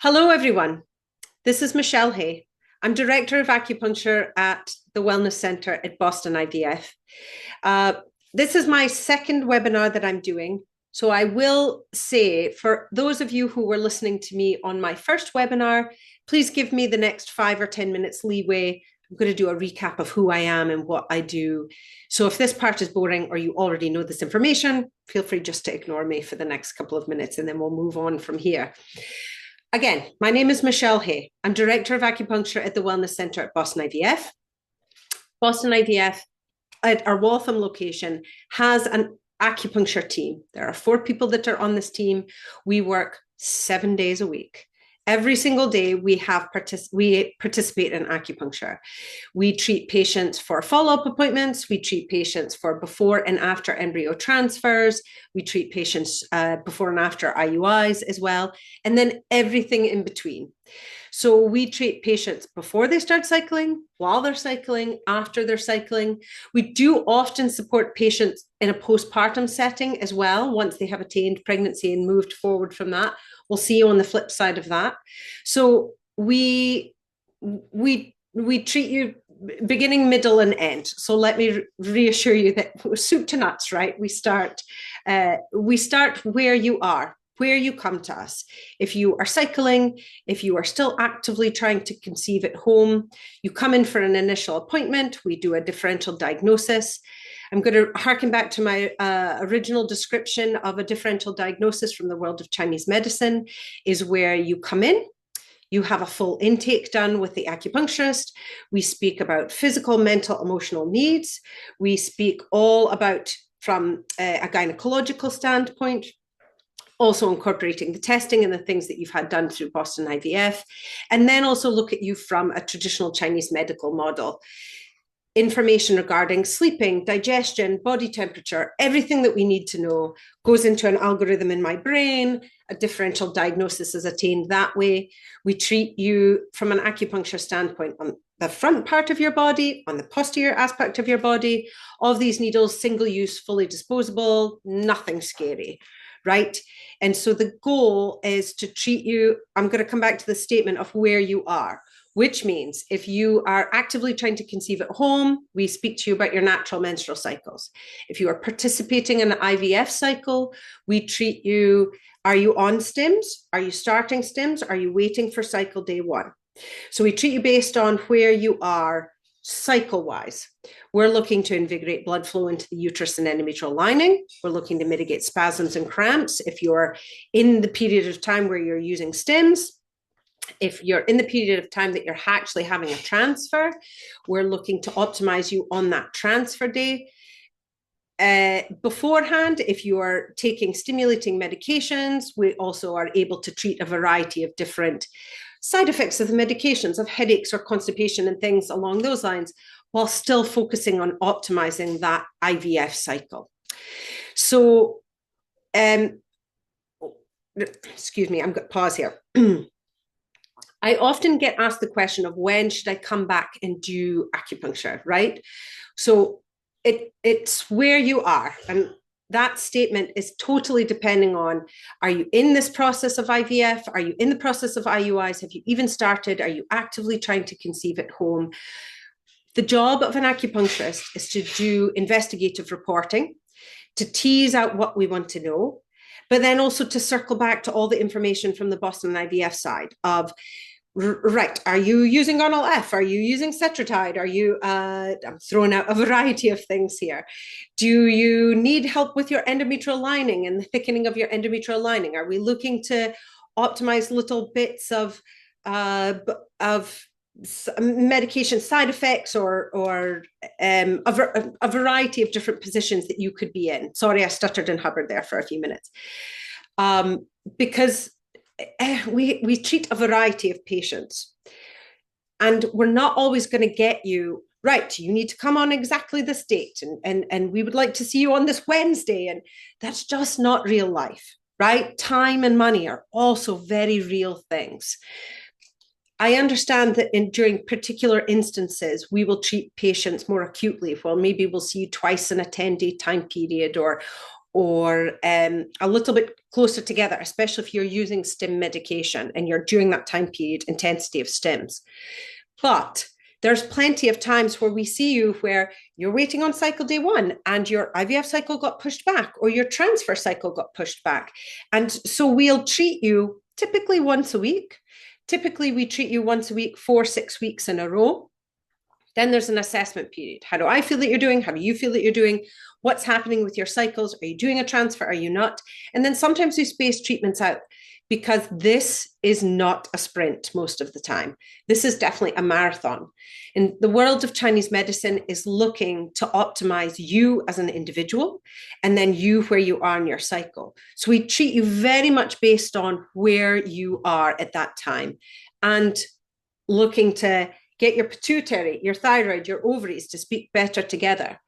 Hello, everyone. This is Michelle Hay. I'm Director of Acupuncture at the Wellness Centre at Boston IVF. This is my second webinar that I'm doing. So I will say, for those of you who were listening to me on my first webinar, please give me the next 5 or 10 minutes leeway. I'm going to do a recap of who I am and what I do. So if this part is boring or you already know this information, feel free just to ignore me for the next couple of minutes and then we'll move on from here. Again, my name is Michelle Hay. I'm Director of Acupuncture at the Wellness Centre at Boston IVF. Boston IVF, at our Waltham location, has an acupuncture team. There are 4 people that are on this team. We work 7 days a week. Every single day we participate in acupuncture. We treat patients for follow-up appointments. We treat patients for before and after embryo transfers. We treat patients before and after IUIs as well, and then everything in between. So we treat patients before they start cycling, while they're cycling, after they're cycling. We do often support patients in a postpartum setting as well, once they have attained pregnancy and moved forward from that. We'll see you on the flip side of that. So we treat you beginning, middle, and end. So let me reassure you that soup to nuts, right? We start where you are, where you come to us. If you are cycling, if you are still actively trying to conceive at home, you come in for an initial appointment. We do a differential diagnosis. I'm going to harken back to my original description of a differential diagnosis from the world of Chinese medicine, is where you come in, you have a full intake done with the acupuncturist. We speak about physical, mental, emotional needs. We speak all about, from a gynecological standpoint, also incorporating the testing and the things that you've had done through Boston IVF, and then also look at you from a traditional Chinese medical model. Information regarding sleeping, digestion, body temperature, everything that we need to know goes into an algorithm in my brain. A differential diagnosis is attained that way. We treat you from an acupuncture standpoint on the front part of your body, on the posterior aspect of your body. All of these needles, single use, fully disposable, nothing scary, right? And so the goal is to treat you. I'm going to come back to the statement of where you are, which means if you are actively trying to conceive at home, we speak to you about your natural menstrual cycles. If you are participating in an IVF cycle, we treat you. Are you on stims? Are you starting stims? Are you waiting for cycle day 1? So we treat you based on where you are cycle-wise. We're looking to invigorate blood flow into the uterus and endometrial lining. We're looking to mitigate spasms and cramps if you're in the period of time where you're using stims. If you're in the period of time that you're actually having a transfer, we're looking to optimize you on that transfer day. Beforehand, if you are taking stimulating medications, we also are able to treat a variety of different side effects of the medications, of headaches or constipation and things along those lines, while still focusing on optimizing that IVF cycle. So, excuse me, I'm going to pause here. I often get asked the question of when should I come back and do acupuncture, right? So it's where you are. And that statement is totally depending on, are you in this process of IVF? Are you in the process of IUIs? Have you even started? Are you actively trying to conceive at home? The job of an acupuncturist is to do investigative reporting, to tease out what we want to know, but then also to circle back to all the information from the Boston IVF side of, right, are you using Gonal F? Are you using Cetratide? Are you, I'm throwing out a variety of things here. Do you need help with your endometrial lining and the thickening of your endometrial lining? Are we looking to optimize little bits of medication side effects or a variety of different positions that you could be in? Sorry, I stuttered and hubbered there for a few minutes. Because we treat a variety of patients, and we're not always going to get you right. You need to come on exactly this date, and we would like to see you on this Wednesday, and that's just not real life, right? Time and money are also very real things. I understand that during particular instances, we will treat patients more acutely. Well, maybe we'll see you twice in a 10-day time period, or or a little bit closer together, especially if you're using stim medication and you're during that time period intensity of stims. But there's plenty of times where we see you where you're waiting on cycle day 1 and your IVF cycle got pushed back, or your transfer cycle got pushed back. And so we'll treat you typically once a week. Typically, we treat you once a week, 4-6 weeks in a row. Then there's an assessment period. How do I feel that you're doing? How do you feel that you're doing? What's happening with your cycles? Are you doing a transfer? Are you not? And then sometimes we space treatments out, because this is not a sprint most of the time. This is definitely a marathon. And the world of Chinese medicine is looking to optimize you as an individual, and then you where you are in your cycle. So we treat you very much based on where you are at that time, and looking to get your pituitary, your thyroid, your ovaries to speak better together.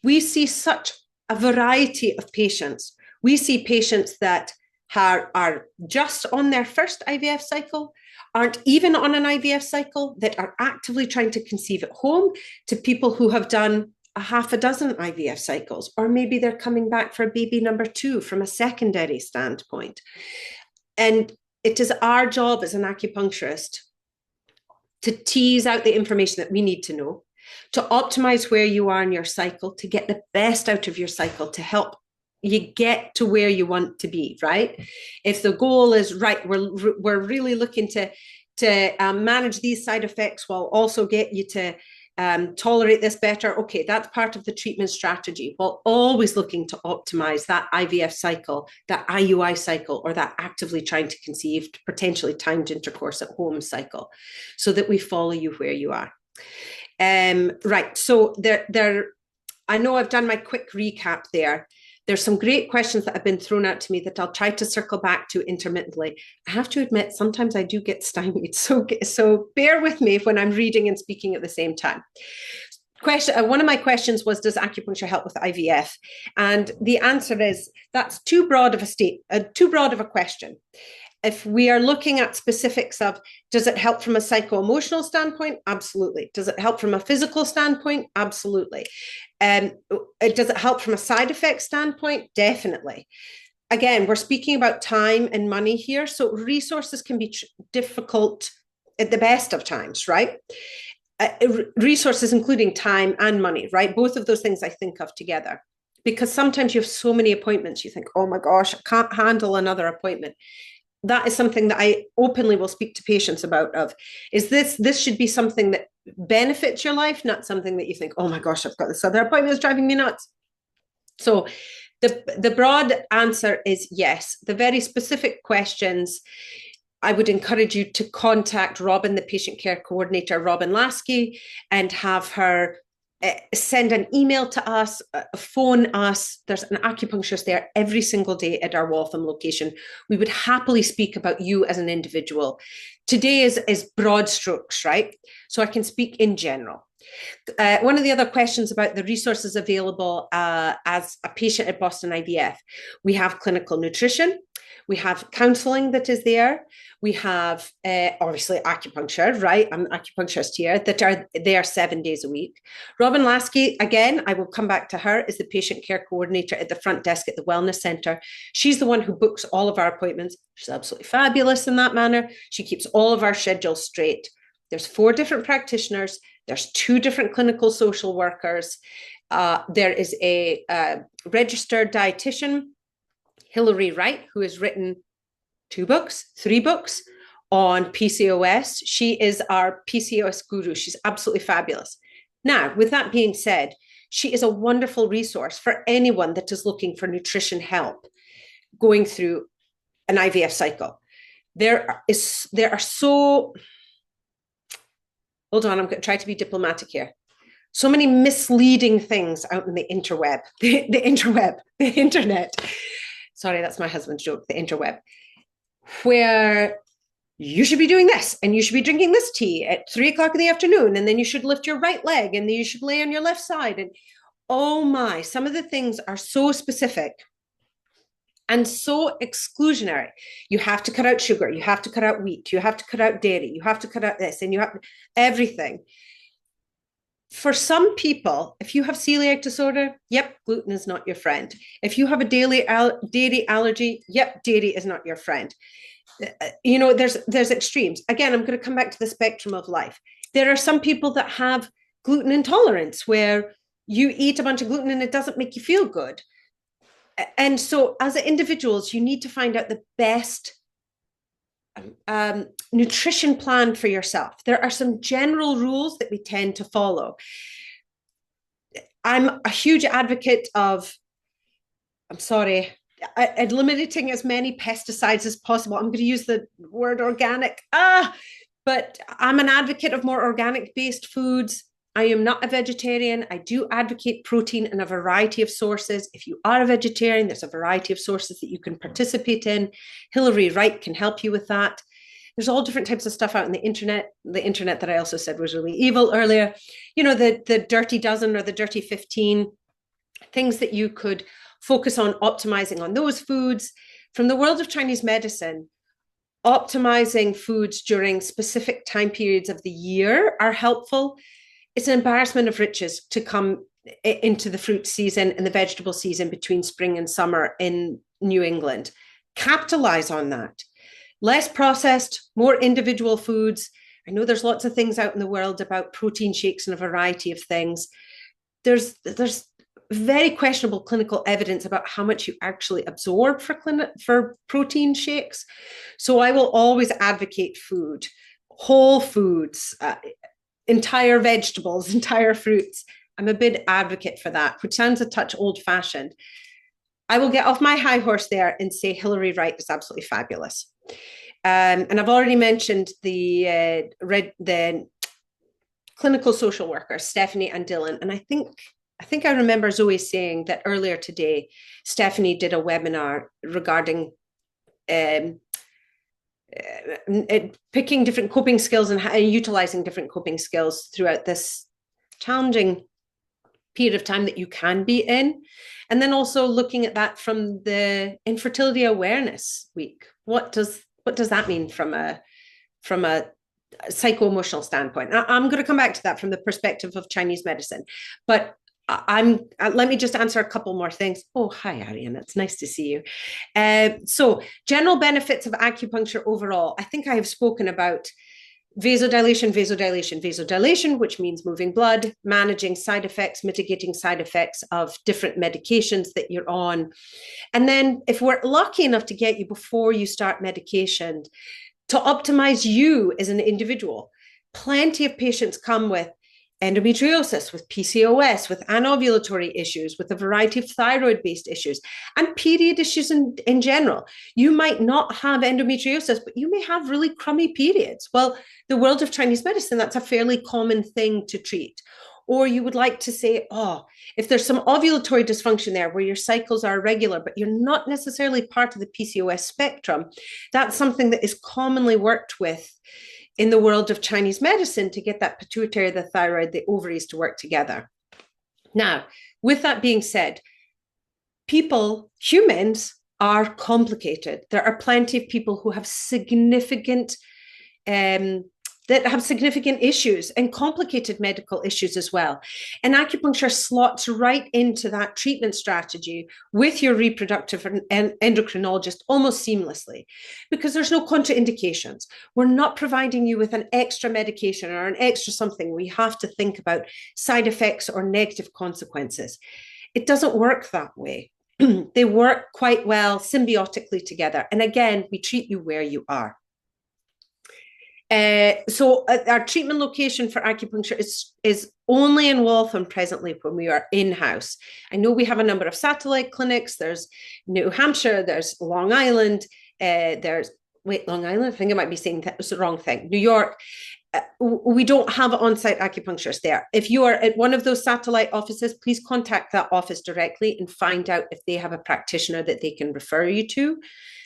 We see such a variety of patients. We see patients that are just on their first IVF cycle, aren't even on an IVF cycle, that are actively trying to conceive at home, to people who have done a half a dozen IVF cycles, or maybe they're coming back for baby number 2 from a secondary standpoint. And it is our job as an acupuncturist to tease out the information that we need to know, to optimize where you are in your cycle, to get the best out of your cycle, to help you get to where you want to be, right? If the goal is, right, we're really looking to manage these side effects while also get you to tolerate this better. Okay, that's part of the treatment strategy, while always looking to optimize that IVF cycle, that IUI cycle, or that actively trying to conceive, potentially timed intercourse at home cycle, so that we follow you where you are. Right, so I know I've done my quick recap there. There's some great questions that have been thrown out to me that I'll try to circle back to intermittently. I have to admit, sometimes I do get stymied. So bear with me when I'm reading and speaking at the same time. One of my questions was, does acupuncture help with IVF? And the answer is, that's too broad of a question. If we are looking at specifics of, does it help from a psycho-emotional standpoint? Absolutely. Does it help from a physical standpoint? Absolutely. Does it help from a side effect standpoint? Definitely. Again, we're speaking about time and money here. So resources can be difficult at the best of times, right? Resources including time and money, right? Both of those things I think of together. Because sometimes you have so many appointments, you think, oh my gosh, I can't handle another appointment. That is something that I openly will speak to patients about, this should be something that benefits your life, not something that you think, oh my gosh, I've got this other appointment that's driving me nuts. So the broad answer is yes. The very specific questions, I would encourage you to contact Robin, the patient care coordinator, Robin Lasky, and have her send an email to us, phone us. There's an acupuncturist there every single day at our Waltham location. We would happily speak about you as an individual. Today is broad strokes, right? So I can speak in general. One of the other questions about the resources available as a patient at Boston IVF, we have clinical nutrition. We have counseling that is there. We have obviously acupuncture, right? I'm an acupuncturist here, that are there 7 days a week. Robin Lasky, again, I will come back to her, is the patient care coordinator at the front desk at the Wellness Centre. She's the one who books all of our appointments. She's absolutely fabulous in that manner. She keeps all of our schedules straight. There's 4 different practitioners. There's 2 different clinical social workers. There is a registered dietitian, Hilary Wright, who has written 3 books on PCOS. She is our PCOS guru. She's absolutely fabulous. Now, with that being said, she is a wonderful resource for anyone that is looking for nutrition help going through an IVF cycle. There are so, hold on, I'm going to try to be diplomatic here. So many misleading things out in the interweb, the internet. Sorry, that's my husband's joke, the interweb, where you should be doing this and you should be drinking this tea at 3 o'clock in the afternoon, and then you should lift your right leg and then you should lay on your left side. And oh my, some of the things are so specific and so exclusionary. You have to cut out sugar, you have to cut out wheat, you have to cut out dairy, you have to cut out this, and you have everything. For some people, if you have celiac disorder, yep, gluten is not your friend. If you have a dairy allergy, yep, dairy is not your friend. There's extremes. Again, I'm going to come back to the spectrum of life. There are some people that have gluten intolerance where you eat a bunch of gluten and it doesn't make you feel good. And so as individuals, you need to find out the best nutrition plan for yourself. There are some general rules that we tend to follow. I'm a huge advocate of, eliminating as many pesticides as possible. I'm going to use the word organic. But I'm an advocate of more organic-based foods. I am not a vegetarian. I do advocate protein in a variety of sources. If you are a vegetarian, there's a variety of sources that you can participate in. Hilary Wright can help you with that. There's all different types of stuff out on the internet. The internet that I also said was really evil earlier. The dirty dozen or the dirty 15 things that you could focus on optimizing on those foods. From the world of Chinese medicine, optimizing foods during specific time periods of the year are helpful. It's an embarrassment of riches to come into the fruit season and the vegetable season between spring and summer in New England. Capitalize on that. Less processed, more individual foods. I know there's lots of things out in the world about protein shakes and a variety of things. There's very questionable clinical evidence about how much you actually absorb for protein shakes. So I will always advocate food, whole foods, entire vegetables, entire fruits. I'm a big advocate for that, which sounds a touch old-fashioned. I will get off my high horse there and say Hilary Wright is absolutely fabulous. And I've already mentioned the clinical social workers, Stephanie and Dylan. And I think I remember Zoe saying that earlier today, Stephanie did a webinar regarding picking different coping skills and utilizing different coping skills throughout this challenging period of time that you can be in. And then also looking at that from the Infertility Awareness Week. What does that mean from a psycho-emotional standpoint? I'm going to come back to that from the perspective of Chinese medicine, but let me just answer a couple more things. Oh, hi, Ariane. It's nice to see you. So general benefits of acupuncture overall. I think I have spoken about vasodilation, which means moving blood, managing side effects, mitigating side effects of different medications that you're on. And then if we're lucky enough to get you before you start medication, to optimize you as an individual. Plenty of patients come with endometriosis, with PCOS, with anovulatory issues, with a variety of thyroid-based issues, and period issues in general. You might not have endometriosis, but you may have really crummy periods. Well, the world of Chinese medicine, that's a fairly common thing to treat. Or you would like to say, if there's some ovulatory dysfunction there where your cycles are irregular, but you're not necessarily part of the PCOS spectrum, that's something that is commonly worked with in the world of Chinese medicine to get that pituitary, the thyroid, the ovaries to work together. Now, with that being said, humans are complicated. There are plenty of people who have significant issues and complicated medical issues as well. And acupuncture slots right into that treatment strategy with your reproductive and endocrinologist almost seamlessly, because there's no contraindications. We're not providing you with an extra medication or an extra something where you have to think about side effects or negative consequences. It doesn't work that way. They work quite well symbiotically together. And again, we treat you where you are. So our treatment location for acupuncture is only in Waltham presently when we are in-house. I know we have a number of satellite clinics. There's New Hampshire, there's Long Island, Long Island, I think I might be saying that was the wrong thing. New York. We don't have on-site acupuncturists there. If you are at one of those satellite offices, please contact that office directly and find out if they have a practitioner that they can refer you to.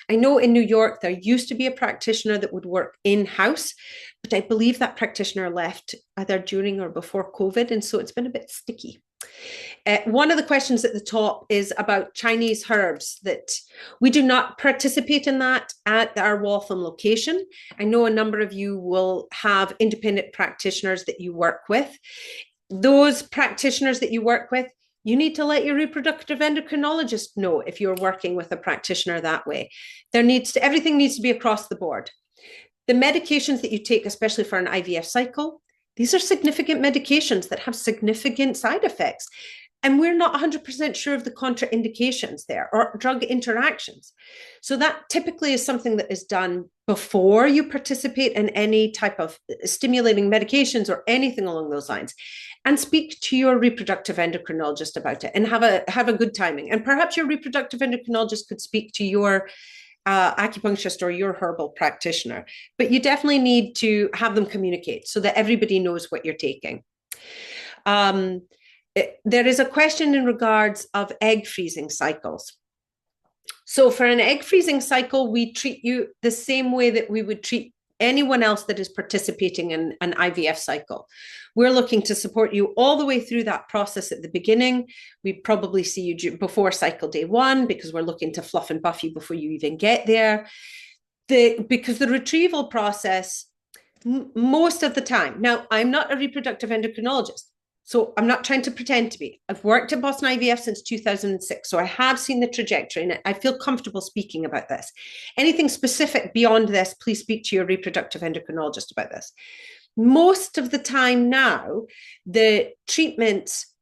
I know in New York, there used to be a practitioner that would work in-house, but I believe that practitioner left either during or before COVID, and so it's been a bit sticky. One of the questions at the top is about Chinese herbs, that we do not participate in that at our Waltham location. I know a number of you will have independent practitioners that you work with. those practitioners that you work with, you need to let your reproductive endocrinologist know if you're working with a practitioner that way. Everything needs to be across the board. The medications that you take, especially for an IVF cycle, these are significant medications that have significant side effects. And we're not 100% sure of the contraindications there or drug interactions. So that typically is something that is done before you participate in any type of stimulating medications or anything along those lines. And speak to your reproductive endocrinologist about it and have a good timing. And perhaps your reproductive endocrinologist could speak to your acupuncturist or your herbal practitioner. But you definitely need to have them communicate so that everybody knows what you're taking. There is a question in regards of egg freezing cycles. So for an egg freezing cycle, we treat you the same way that we would treat anyone else that is participating in an IVF cycle. We're looking to support you all the way through that process at the beginning. We probably see you before cycle day 1 because we're looking to fluff and buff you before you even get there. Because the retrieval process, most of the time, now I'm not a reproductive endocrinologist, so I'm not trying to pretend to be. I've worked at Boston IVF since 2006, so I have seen the trajectory and I feel comfortable speaking about this. Anything specific beyond this, please speak to your reproductive endocrinologist about this. Most of the time now, the treatments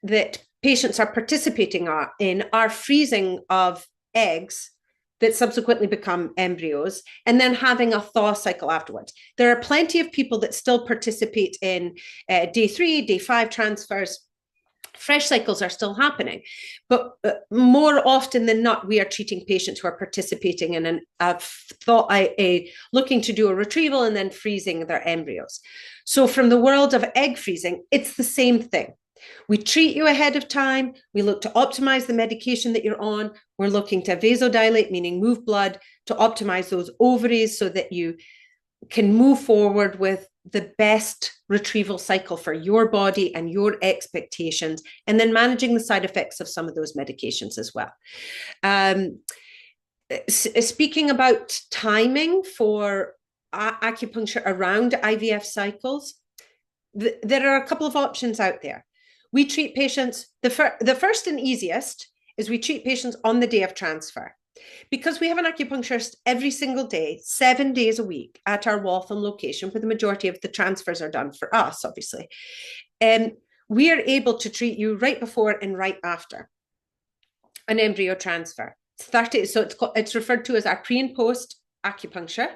that patients are participating in are freezing of eggs that subsequently become embryos, and then having a thaw cycle afterwards. There are plenty of people that still participate in day 3, day 5 transfers. Fresh cycles are still happening, but more often than not, we are treating patients who are participating in looking to do a retrieval and then freezing their embryos. So from the world of egg freezing, it's the same thing. We treat you ahead of time. We look to optimize the medication that you're on. We're looking to vasodilate, meaning move blood, to optimize those ovaries so that you can move forward with the best retrieval cycle for your body and your expectations, and then managing the side effects of some of those medications as well. Speaking about timing for acupuncture around IVF cycles, there are a couple of options out there. We treat patients, the first and easiest is we treat patients on the day of transfer. Because we have an acupuncturist every single day, 7 days a week at our Waltham location, where the majority of the transfers are done for us, obviously. We are able to treat you right before and right after an embryo transfer. It's referred to as our pre and post acupuncture.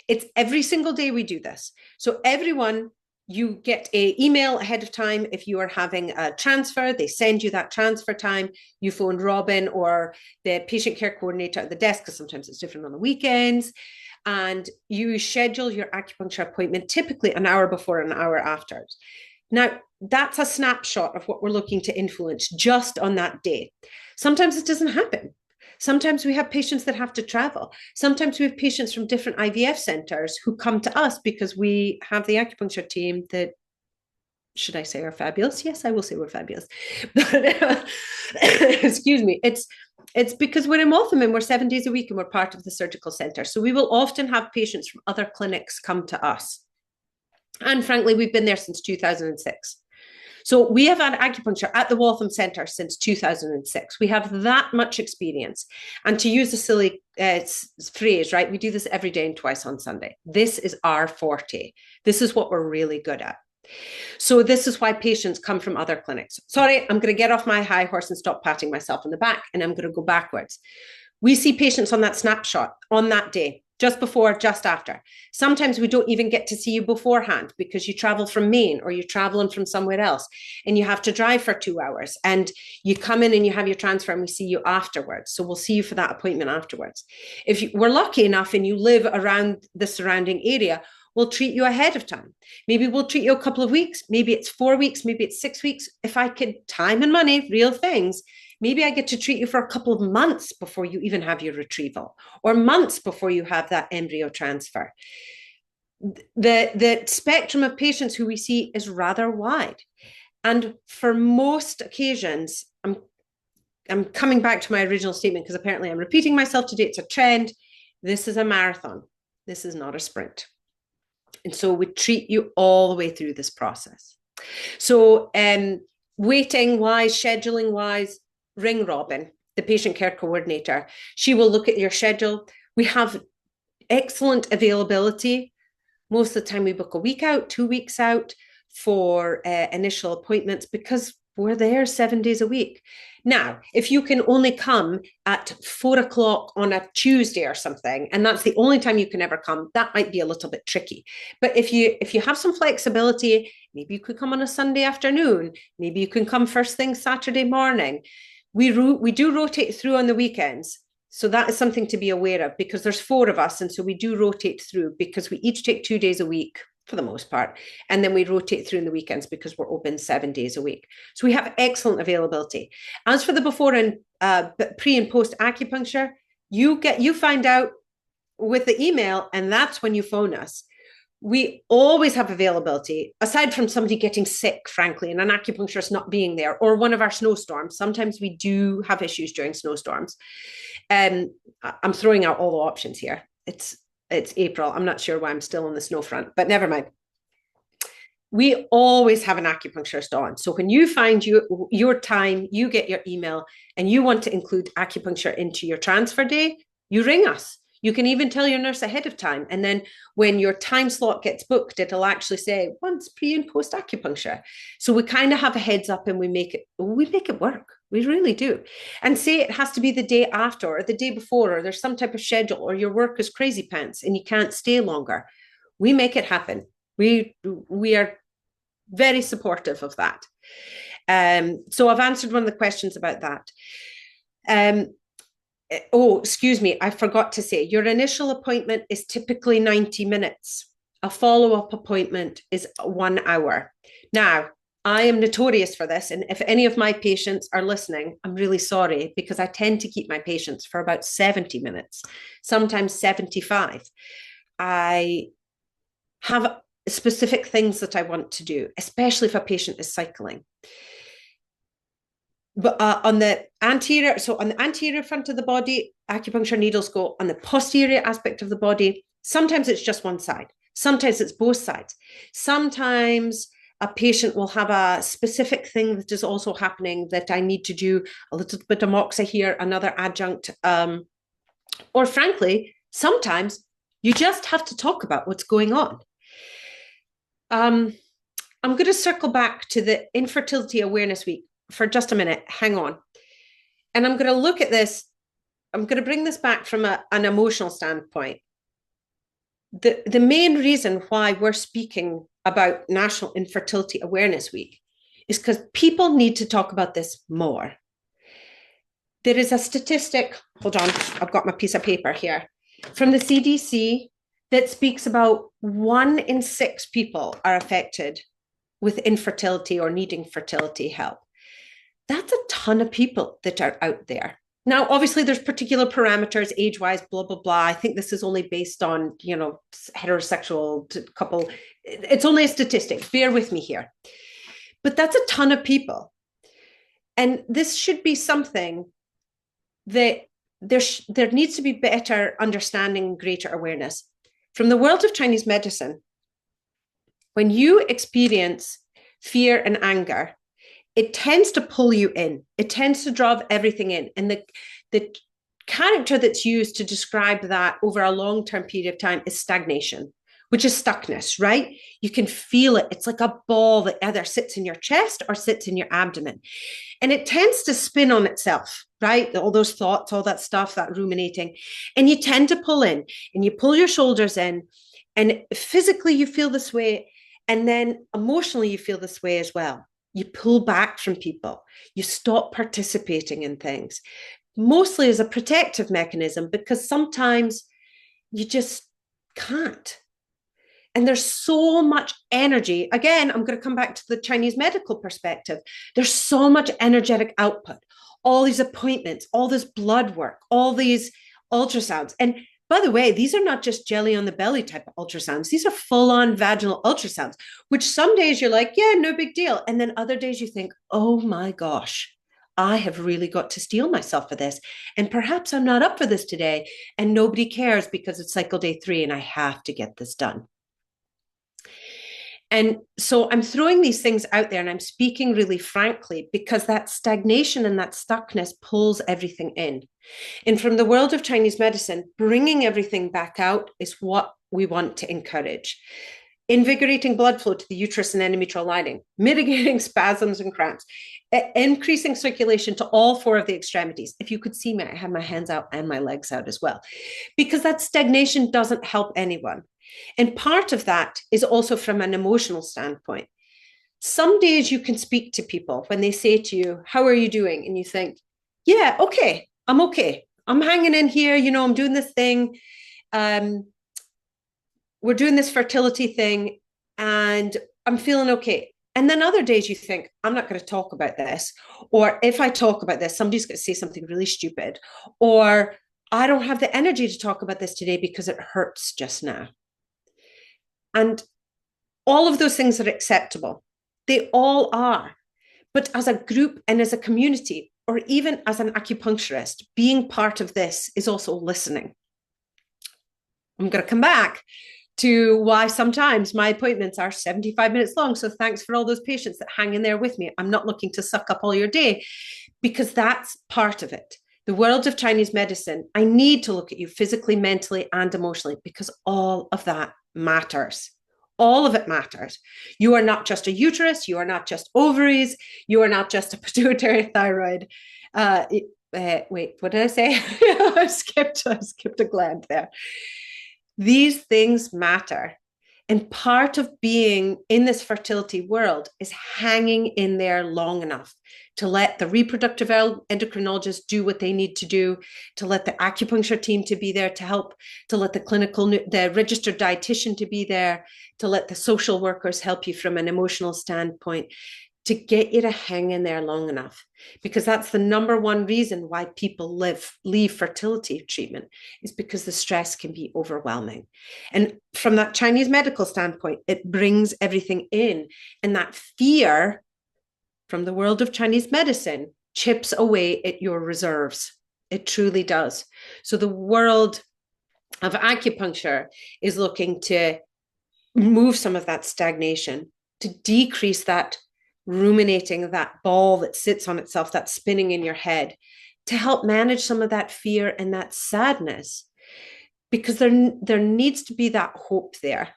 It's every single day we do this. So everyone, you get an email ahead of time if you are having a transfer. They send you that transfer time. You phone Robin or the patient care coordinator at the desk, because sometimes it's different on the weekends. And you schedule your acupuncture appointment typically an hour before, an hour after. Now, that's a snapshot of what we're looking to influence just on that day. Sometimes it doesn't happen. Sometimes we have patients that have to travel. Sometimes we have patients from different IVF centers who come to us because we have the acupuncture team that, should I say, are fabulous? Yes, I will say we're fabulous. But, excuse me. It's because we're in Waltham and we're 7 days a week and we're part of the surgical center. So we will often have patients from other clinics come to us. And frankly, we've been there since 2006. So we have had acupuncture at the Waltham Centre since 2006. We have that much experience. And to use a silly phrase, right? We do this every day and twice on Sunday. This is our forte. This is what we're really good at. So this is why patients come from other clinics. Sorry, I'm going to get off my high horse and stop patting myself on the back, and I'm going to go backwards. We see patients on that snapshot on that day, just before, just after. Sometimes we don't even get to see you beforehand because you travel from Maine or you're traveling from somewhere else and you have to drive for 2 hours, and you come in and you have your transfer and we see you afterwards. So we'll see you for that appointment afterwards. If we're lucky enough and you live around the surrounding area, we'll treat you ahead of time. Maybe we'll treat you a couple of weeks. Maybe it's 4 weeks. Maybe it's 6 weeks. If I could, time and money, real things, maybe I get to treat you for a couple of months before you even have your retrieval, or months before you have that embryo transfer. The spectrum of patients who we see is rather wide. And for most occasions, I'm coming back to my original statement because apparently I'm repeating myself today. It's a trend. This is a marathon. This is not a sprint. And so we treat you all the way through this process. So waiting wise, scheduling wise, ring Robin, the patient care coordinator. She will look at your schedule. We have excellent availability. Most of the time we book a week out, 2 weeks out for initial appointments because we're there 7 days a week. Now, if you can only come at 4 o'clock on a Tuesday or something, and that's the only time you can ever come, that might be a little bit tricky. But if you have some flexibility, maybe you could come on a Sunday afternoon, maybe you can come first thing Saturday morning. We do rotate through on the weekends. So that is something to be aware of because there's 4 of us. And so we do rotate through because we each take 2 days a week for the most part. And then we rotate through in the weekends because we're open 7 days a week. So we have excellent availability. As for the before and pre and post acupuncture, you find out with the email and that's when you phone us. We always have availability, aside from somebody getting sick, frankly, and an acupuncturist not being there, or one of our snowstorms. Sometimes we do have issues during snowstorms. I'm throwing out all the options here. It's April. I'm not sure why I'm still on the snow front, but never mind. We always have an acupuncturist on. So when you find your time, you get your email, and you want to include acupuncture into your transfer day, you ring us. You can even tell your nurse ahead of time. And then when your time slot gets booked, it'll actually say once pre and post acupuncture. So we kind of have a heads up and we make it work. We really do. And say it has to be the day after or the day before, or there's some type of schedule, or your work is crazy pants and you can't stay longer. We make it happen. We are very supportive of that. So I've answered one of the questions about that. Oh, excuse me, I forgot to say, your initial appointment is typically 90 minutes. A follow-up appointment is 1 hour. Now, I am notorious for this, and if any of my patients are listening, I'm really sorry, because I tend to keep my patients for about 70 minutes, sometimes 75. I have specific things that I want to do, especially if a patient is cycling. But on the anterior front of the body, acupuncture needles go on the posterior aspect of the body. Sometimes it's just one side. Sometimes it's both sides. Sometimes a patient will have a specific thing that is also happening that I need to do a little bit of moxa here, another adjunct. Or frankly, sometimes you just have to talk about what's going on. I'm going to circle back to the Infertility Awareness Week for just a minute. Hang on. And I'm going to look at this. I'm going to bring this back from an emotional standpoint. The main reason why we're speaking about National Infertility Awareness Week is because people need to talk about this more. There is a statistic, hold on, I've got my piece of paper here, from the CDC that speaks about 1 in 6 people are affected with infertility or needing fertility help. That's a ton of people that are out there. Now, obviously, there's particular parameters, age-wise, blah, blah, blah. I think this is only based on, heterosexual couple. It's only a statistic. Bear with me here. But that's a ton of people. And this should be something that there needs to be better understanding, greater awareness. From the world of Chinese medicine, when you experience fear and anger, it tends to pull you in. It tends to draw everything in. And the character that's used to describe that over a long-term period of time is stagnation, which is stuckness, right? You can feel it. It's like a ball that either sits in your chest or sits in your abdomen. And it tends to spin on itself, right? All those thoughts, all that stuff, that ruminating. And you tend to pull in and you pull your shoulders in, and physically you feel this way. And then emotionally you feel this way as well. You pull back from people. You stop participating in things, mostly as a protective mechanism, because sometimes you just can't. And there's so much energy. Again, I'm going to come back to the Chinese medical perspective. There's so much energetic output, all these appointments, all this blood work, all these ultrasounds. And by the way, these are not just jelly on the belly type of ultrasounds. These are full-on vaginal ultrasounds, which some days you're like, yeah, no big deal. And then other days you think, oh my gosh, I have really got to steel myself for this. And perhaps I'm not up for this today. And nobody cares because it's cycle day 3 and I have to get this done. And so I'm throwing these things out there and I'm speaking really frankly because that stagnation and that stuckness pulls everything in. And from the world of Chinese medicine, bringing everything back out is what we want to encourage. Invigorating blood flow to the uterus and endometrial lining, mitigating spasms and cramps, increasing circulation to all four of the extremities. If you could see me, I have my hands out and my legs out as well, because that stagnation doesn't help anyone. And part of that is also from an emotional standpoint. Some days you can speak to people when they say to you, how are you doing? And you think, yeah, okay, I'm okay. I'm hanging in here. You know, I'm doing this thing. We're doing this fertility thing and I'm feeling okay. And then other days you think, I'm not going to talk about this. Or if I talk about this, somebody's going to say something really stupid. Or I don't have the energy to talk about this today because it hurts just now. And all of those things are acceptable. They all are. But as a group and as a community, or even as an acupuncturist, being part of this is also listening. I'm going to come back to why sometimes my appointments are 75 minutes long. So thanks for all those patients that hang in there with me. I'm not looking to suck up all your day because that's part of it. The world of Chinese medicine, I need to look at you physically, mentally, and emotionally because all of that matters. All of it matters. You are not just a uterus. You are not just ovaries. You are not just a pituitary thyroid. Wait, what did I say? I skipped a gland there. These things matter. And part of being in this fertility world is hanging in there long enough to let the reproductive endocrinologists do what they need to do, to let the acupuncture team to be there to help, to let the registered dietitian to be there, to let the social workers help you from an emotional standpoint, to get you to hang in there long enough. Because that's the number one reason why people leave fertility treatment is because the stress can be overwhelming. And from that Chinese medical standpoint, it brings everything in. And that fear from the world of Chinese medicine chips away at your reserves. It truly does. So the world of acupuncture is looking to move some of that stagnation, to decrease that ruminating, that ball that sits on itself, that spinning in your head, to help manage some of that fear and that sadness, because there needs to be that hope there,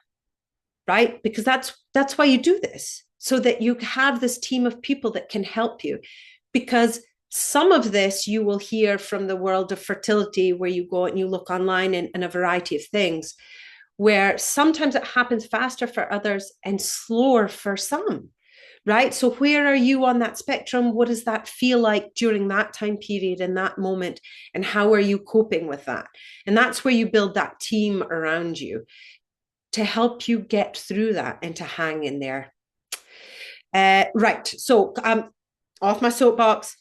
right? Because that's why you do this, so that you have this team of people that can help you. Because some of this you will hear from the world of fertility, where you go and you look online and a variety of things, where sometimes it happens faster for others and slower for some. Right? So where are you on that spectrum? What does that feel like during that time period and that moment? And how are you coping with that? And that's where you build that team around you to help you get through that and to hang in there. Right. So off my soapbox,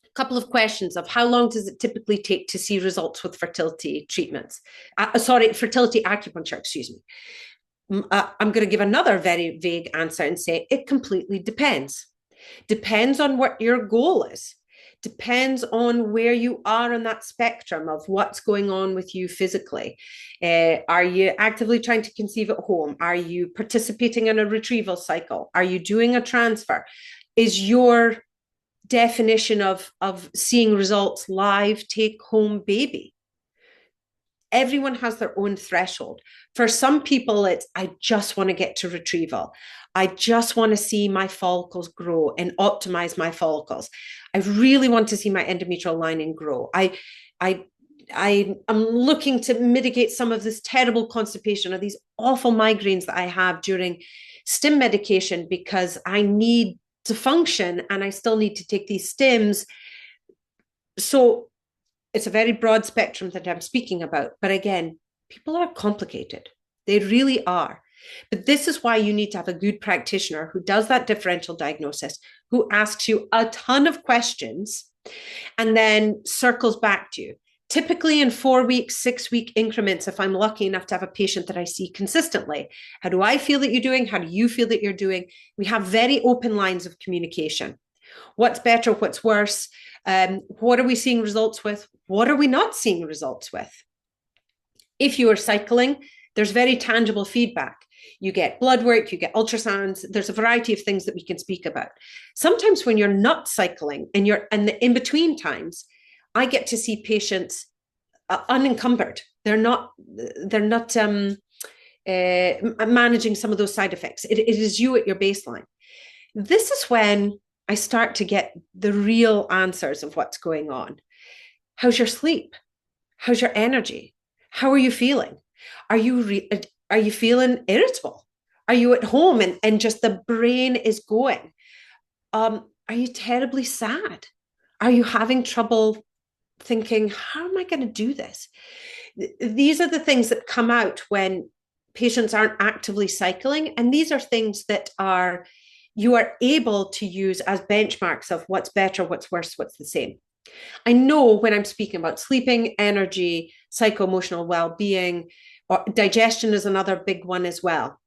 a couple of questions of how long does it typically take to see results with fertility treatments? Fertility acupuncture, excuse me. I'm going to give another very vague answer and say it completely depends. Depends on what your goal is. Depends on where you are on that spectrum of what's going on with you physically. Are you actively trying to conceive at home? Are you participating in a retrieval cycle? Are you doing a transfer? Is your definition of seeing results live, take home baby? Everyone has their own threshold. For some people, it's, I just want to get to retrieval. I just want to see my follicles grow and optimize my follicles. I really want to see my endometrial lining grow. I'm looking to mitigate some of this terrible constipation or these awful migraines that I have during stim medication because I need to function and I still need to take these stims. So it's a very broad spectrum that I'm speaking about. But again, people are complicated. They really are. But this is why you need to have a good practitioner who does that differential diagnosis, who asks you a ton of questions and then circles back to you. Typically in 4-week, 6-week increments, if I'm lucky enough to have a patient that I see consistently. How do I feel that you're doing? How do you feel that you're doing? We have very open lines of communication. What's better? What's worse? What are we seeing results with? What are we not seeing results with? If you are cycling, There's very tangible feedback. You get blood work, you get ultrasounds. There's a variety of things that we can speak about. Sometimes when you're not cycling and you're in the in-between times, I get to see patients unencumbered. They're not managing some of those side effects. It is you at your baseline. This is when I start to get the real answers of what's going on. How's your sleep? How's your energy? How are you feeling? Are you feeling irritable? Are you at home and just the brain is going? Are you terribly sad? Are you having trouble thinking, how am I going to do this? These are the things that come out when patients aren't actively cycling. And these are things that you are able to use as benchmarks of what's better, what's worse, what's the same. I know when I'm speaking about sleeping, energy, psycho-emotional well-being, or digestion is another big one as well.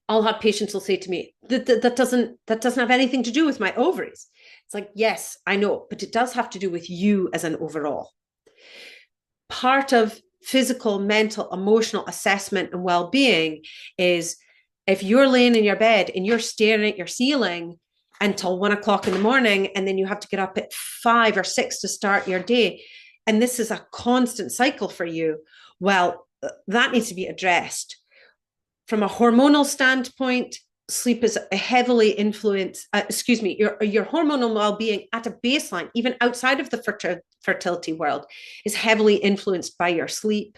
I'll have patients will say to me, that doesn't have anything to do with my ovaries. It's like, yes, I know, but it does have to do with you as an overall. Part of physical, mental, emotional assessment and well-being is if you're laying in your bed and you're staring at your ceiling until 1 o'clock in the morning, and then you have to get up at 5 or 6 to start your day, and this is a constant cycle for you, well, that needs to be addressed. From a hormonal standpoint, sleep is a heavily influenced, your hormonal well-being at a baseline, even outside of the fertility world, is heavily influenced by your sleep.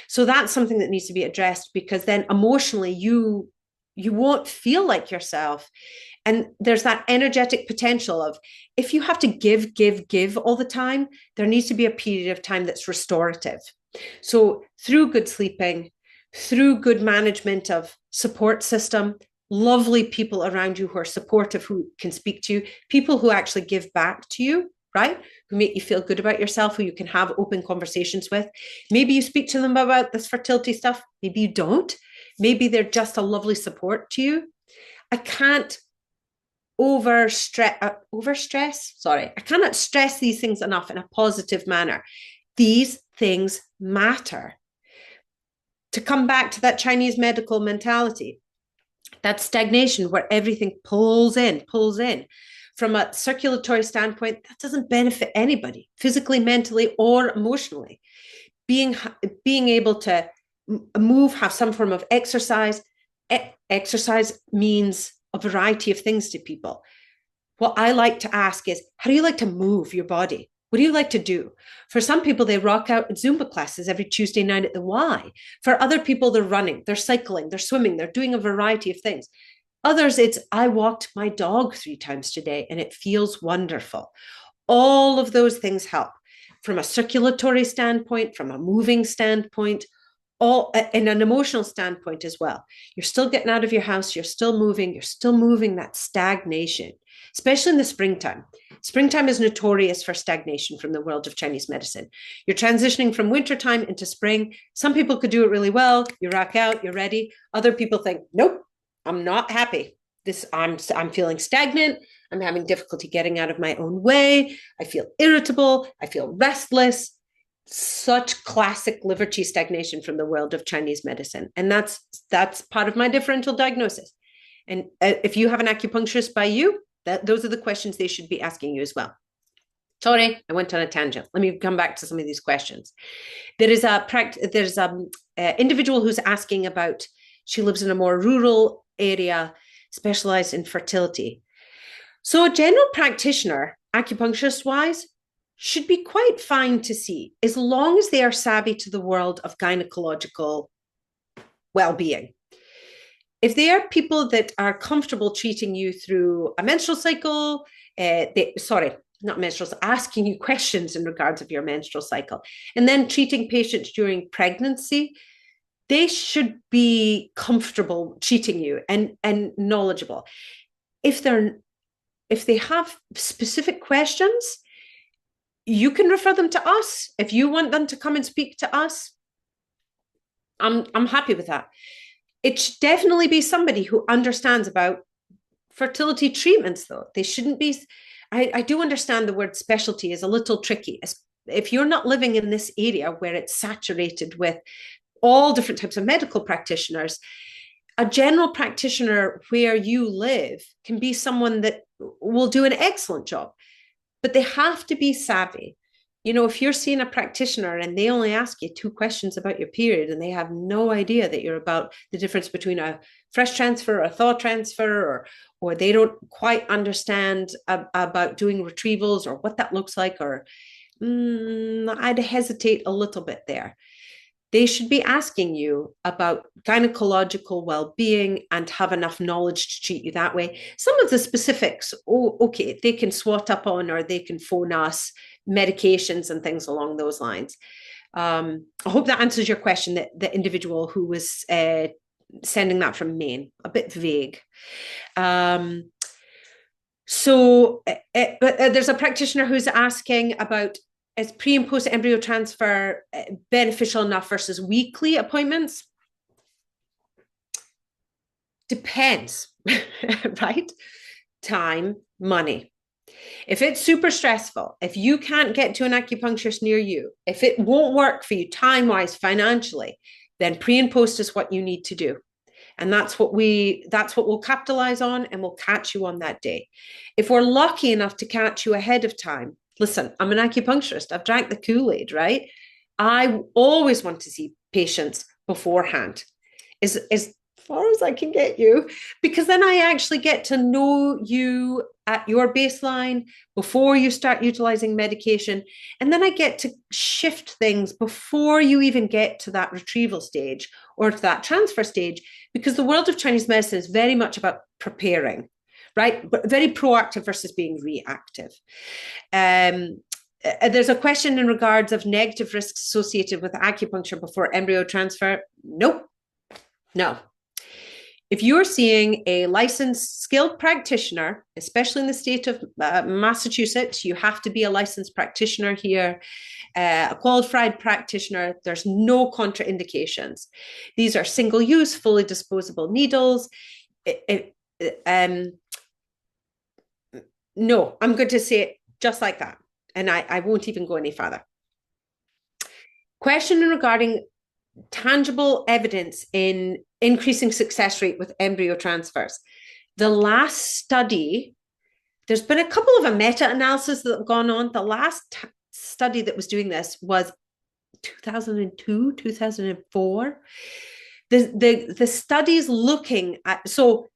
So that's something that needs to be addressed, because then emotionally you won't feel like yourself. And there's that energetic potential of, if you have to give all the time, there needs to be a period of time that's restorative. So through good sleeping, through good management of support system, lovely people around you who are supportive, who can speak to you, people who actually give back to you, right? Who make you feel good about yourself, who you can have open conversations with. Maybe you speak to them about this fertility stuff. Maybe you don't. Maybe they're just a lovely support to you. I can't overstress. Sorry, I cannot stress these things enough in a positive manner. These things matter. To come back to that Chinese medical mentality, that stagnation where everything pulls in. From a circulatory standpoint, that doesn't benefit anybody, physically, mentally, or emotionally. Being able to move, have some form of exercise. Exercise means a variety of things to people. What I like to ask is, how do you like to move your body? What do you like to do? For some people, they rock out at Zumba classes every Tuesday night at the Y. For other people, they're running, they're cycling, they're swimming, they're doing a variety of things. Others, it's, I walked my dog 3 times today and it feels wonderful. All of those things help from a circulatory standpoint, from a moving standpoint, all in an emotional standpoint as well. You're still getting out of your house, you're still moving that stagnation, especially in the springtime. Springtime is notorious for stagnation from the world of Chinese medicine. You're transitioning from wintertime into spring. Some people could do it really well. You rock out, you're ready. Other people think, nope, I'm not happy. I'm feeling stagnant. I'm having difficulty getting out of my own way. I feel irritable. I feel restless. Such classic liver qi stagnation from the world of Chinese medicine. And that's part of my differential diagnosis. And if you have an acupuncturist by you, those are the questions they should be asking you as well. Sorry, I went on a tangent. Let me come back to some of these questions. There's an individual who's asking about, she lives in a more rural area, specialized in fertility. So a general practitioner, acupuncturist-wise, should be quite fine to see, as long as they are savvy to the world of gynecological well-being. If they are people that are comfortable treating you through a menstrual cycle, asking you questions in regards of your menstrual cycle, and then treating patients during pregnancy, they should be comfortable treating you and knowledgeable. If they have specific questions, you can refer them to us. If you want them to come and speak to us, I'm happy with that. It should definitely be somebody who understands about fertility treatments, though. They shouldn't be, I do understand the word specialty is a little tricky. If you're not living in this area where it's saturated with all different types of medical practitioners. A general practitioner where you live can be someone that will do an excellent job, but they have to be savvy. You know, if you're seeing a practitioner and they only ask you 2 questions about your period and they have no idea that you're about the difference between a fresh transfer or a thaw transfer, or they don't quite understand about doing retrievals or what that looks like, or I'd hesitate a little bit there. They should be asking you about gynecological well-being and have enough knowledge to treat you that way. Some of the specifics, okay, they can swat up on, or they can phone us medications and things along those lines. I hope that answers your question, that the individual who was sending that from Maine, a bit vague. So there's a practitioner who's asking about, is pre and post embryo transfer beneficial enough versus weekly appointments? Depends, right? Time, money. If it's super stressful, if you can't get to an acupuncturist near you, if it won't work for you time-wise, financially, then pre and post is what you need to do. And that's what we'll capitalize on, and we'll catch you on that day. If we're lucky enough to catch you ahead of time, listen, I'm an acupuncturist. I've drank the Kool-Aid, right? I always want to see patients beforehand, as far as I can get you, because then I actually get to know you at your baseline before you start utilizing medication. And then I get to shift things before you even get to that retrieval stage or to that transfer stage, because the world of Chinese medicine is very much about preparing, right? But very proactive versus being reactive. There's a question in regards of negative risks associated with acupuncture before embryo transfer. Nope. No. If you're seeing a licensed, skilled practitioner, especially in the state of Massachusetts, you have to be a licensed practitioner here, a qualified practitioner. There's no contraindications. These are single-use, fully disposable needles. No, I'm going to say it just like that, and I won't even go any further. Question regarding tangible evidence in increasing success rate with embryo transfers. The last study, there's been a couple of meta-analysis that have gone on. The last study that was doing this was 2002, 2004. The studies looking at, so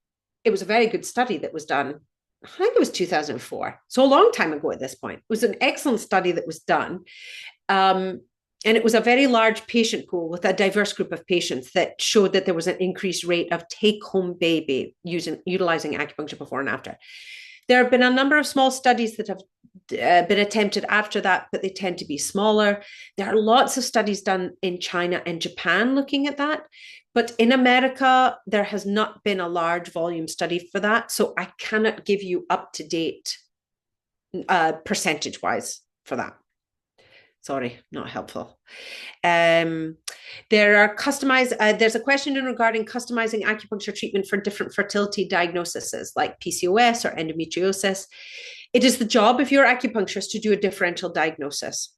it was a very good study that was done. I think it was 2004. So a long time ago at this point. It was an excellent study that was done. And it was a very large patient pool with a diverse group of patients that showed that there was an increased rate of take-home baby utilizing acupuncture before and after. There have been a number of small studies that have been attempted after that, but they tend to be smaller. There are lots of studies done in China and Japan looking at that. But in America, there has not been a large volume study for that. So I cannot give you up-to-date percentage-wise for that. Sorry, not helpful. There are customized, there's a question regarding customizing acupuncture treatment for different fertility diagnoses like PCOS or endometriosis. It is the job of your acupuncturist to do a differential diagnosis.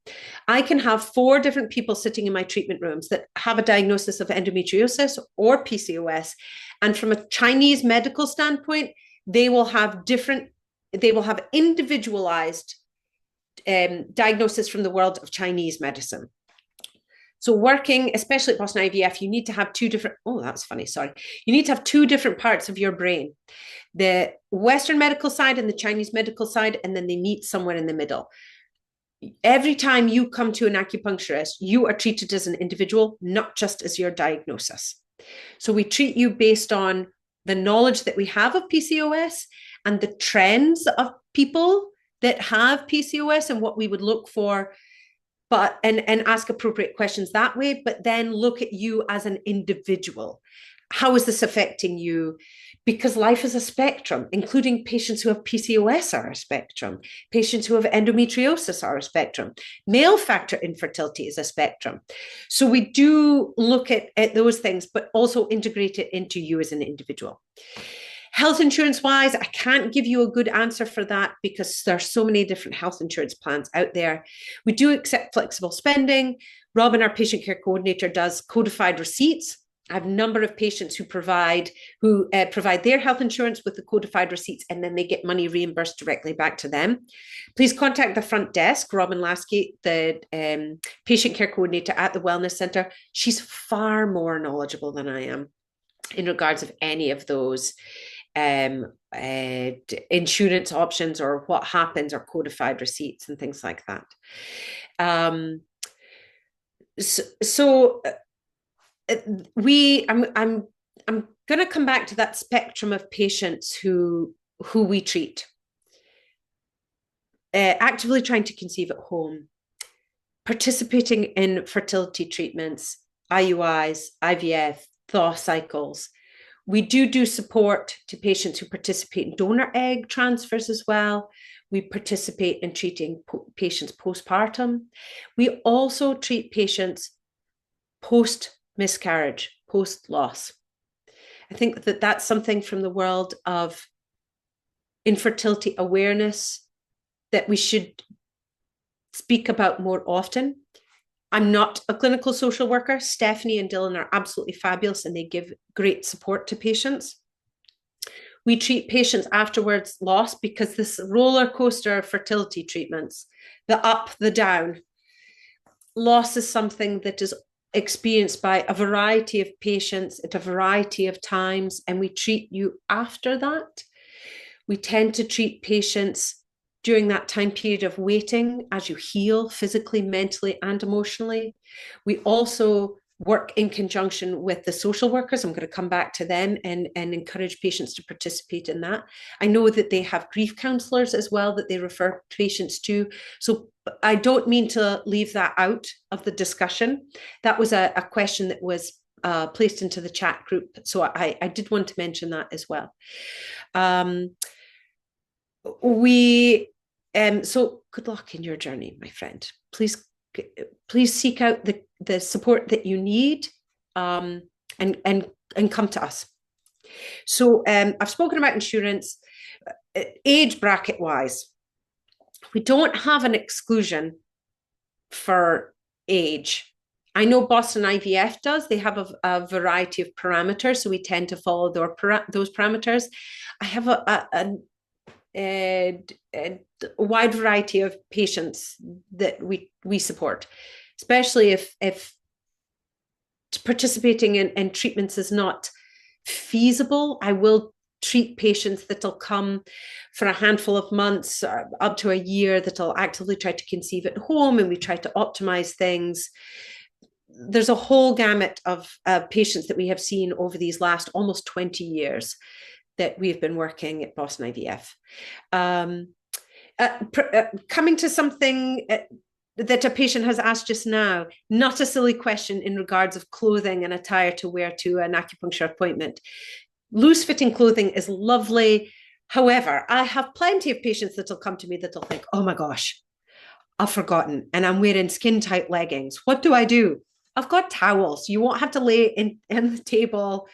I can have 4 different people sitting in my treatment rooms that have a diagnosis of endometriosis or PCOS. And from a Chinese medical standpoint, they will have individualized diagnosis from the world of Chinese medicine. So working, especially at Boston IVF, you need to have 2 different, oh, that's funny, sorry. You need to have 2 different parts of your brain, the Western medical side and the Chinese medical side, and then they meet somewhere in the middle. Every time you come to an acupuncturist, you are treated as an individual, not just as your diagnosis. So we treat you based on the knowledge that we have of PCOS and the trends of people that have PCOS and what we would look for, but and ask appropriate questions that way, but then look at you as an individual. How is this affecting you? Because life is a spectrum, including patients who have PCOS are a spectrum. Patients who have endometriosis are a spectrum. Male factor infertility is a spectrum. So we do look at those things, but also integrate it into you as an individual. Health insurance wise, I can't give you a good answer for that because there's so many different health insurance plans out there. We do accept flexible spending. Robin, our patient care coordinator, does codified receipts. I have a number of patients who provide their health insurance with the codified receipts, and then they get money reimbursed directly back to them. Please contact the front desk, Robin Lasky, the patient care coordinator at the Wellness Centre. She's far more knowledgeable than I am in regards of any of those insurance options or what happens or codified receipts and things like that. I'm going to come back to that spectrum of patients who we treat. Actively trying to conceive at home, participating in fertility treatments, IUIs, IVF, thaw cycles. We do support to patients who participate in donor egg transfers as well. We participate in treating patients postpartum. We also treat patients post-miscarriage, post-loss. I think that that's something from the world of infertility awareness that we should speak about more often. I'm not a clinical social worker. Stephanie and Dylan are absolutely fabulous and they give great support to patients. We treat patients afterwards loss because this roller coaster of fertility treatments, the up, the down, loss is something that is experienced by a variety of patients at a variety of times, and we treat you after that. We tend to treat patients during that time period of waiting as you heal physically, mentally, and emotionally. We also work in conjunction with the social workers. I'm going to come back to them and encourage patients to participate in that. I know that they have grief counselors as well that they refer patients to. So I don't mean to leave that out of the discussion. That was a question that was placed into the chat group. So I did want to mention that as well. So good luck in your journey, my friend. Please seek out the support that you need, and come to us. So I've spoken about insurance. Age bracket wise, we don't have an exclusion for age. I know Boston IVF does. They have a variety of parameters, so we tend to follow those parameters. I have a wide variety of patients that we support, especially if participating in treatments is not feasible. I will treat patients that'll come for a handful of months, up to a year, that'll actively try to conceive at home, and we try to optimize things. There's a whole gamut of patients that we have seen over these last almost 20 years that we've been working at Boston IVF. Coming to something that a patient has asked just now, not a silly question in regards of clothing and attire to wear to an acupuncture appointment. Loose fitting clothing is lovely. However, I have plenty of patients that'll come to me that'll think, oh my gosh, I've forgotten and I'm wearing skin tight leggings. What do I do? I've got towels. You won't have to lay in the table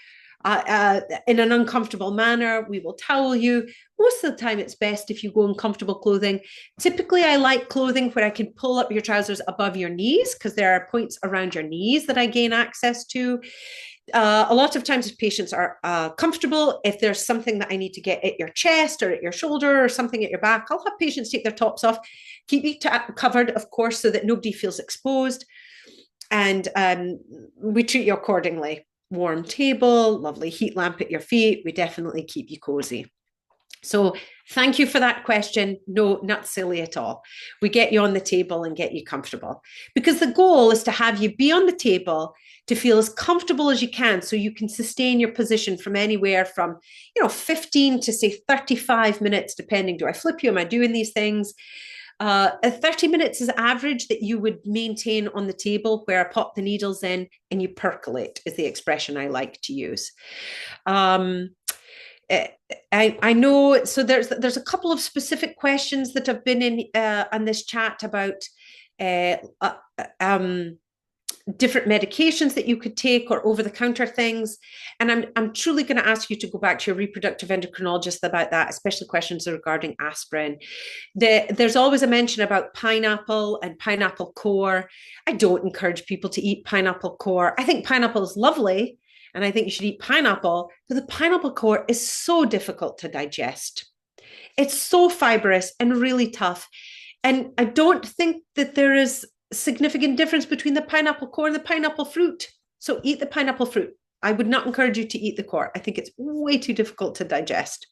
in an uncomfortable manner. We will towel you. Most of the time, it's best if you go in comfortable clothing. Typically, I like clothing where I can pull up your trousers above your knees because there are points around your knees that I gain access to. A lot of times, if patients are comfortable, if there's something that I need to get at your chest or at your shoulder or something at your back, I'll have patients take their tops off, keep you covered, of course, so that nobody feels exposed. And we treat you accordingly. Warm table, lovely heat lamp at your feet. We definitely keep you cozy. So thank you for that question. No, not silly at all. We get you on the table and get you comfortable, because the goal is to have you be on the table to feel as comfortable as you can, so you can sustain your position from anywhere from 15 to say 35 minutes, depending. Do I flip you? Am I doing these things? 30 minutes is average that you would maintain on the table, where I pop the needles in and you percolate, is the expression I like to use. I know, so there's a couple of specific questions that have been in on this chat about different medications that you could take or over-the-counter things. And I'm truly going to ask you to go back to your reproductive endocrinologist about that, especially questions regarding aspirin. There's always a mention about pineapple and pineapple core. I don't encourage people to eat pineapple core. I think pineapple is lovely, and I think you should eat pineapple, but the pineapple core is so difficult to digest. It's so fibrous and really tough. And I don't think that there is significant difference between the pineapple core and the pineapple fruit. So eat the pineapple fruit. I would not encourage you to eat the core. I think it's way too difficult to digest.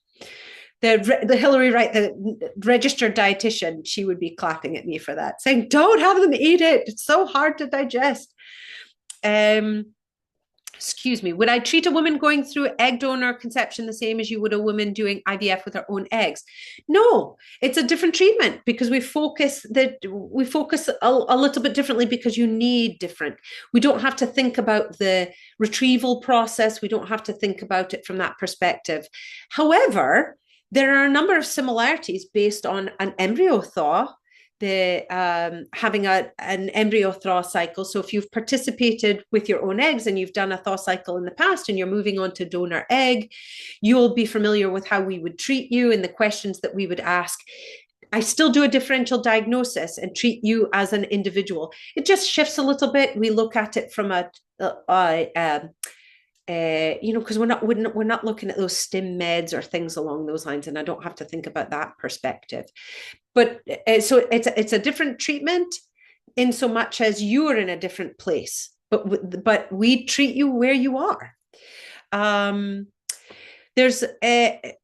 The Hillary Wright, the registered dietitian, she would be clapping at me for that, saying, don't have them eat it. It's so hard to digest. Excuse me, would I treat a woman going through egg donor conception the same as you would a woman doing IVF with her own eggs? No, it's a different treatment because we focus a little bit differently because you need different. We don't have to think about the retrieval process. We don't have to think about it from that perspective. However, there are a number of similarities based on an embryo thaw, having an embryo thaw cycle. So if you've participated with your own eggs and you've done a thaw cycle in the past and you're moving on to donor egg, you'll be familiar with how we would treat you and the questions that we would ask. I still do a differential diagnosis and treat you as an individual. It just shifts a little bit. We look at it from because we're not looking at those stim meds or things along those lines, and I don't have to think about that perspective. But so it's a different treatment in so much as you are in a different place, but we treat you where you are. There's a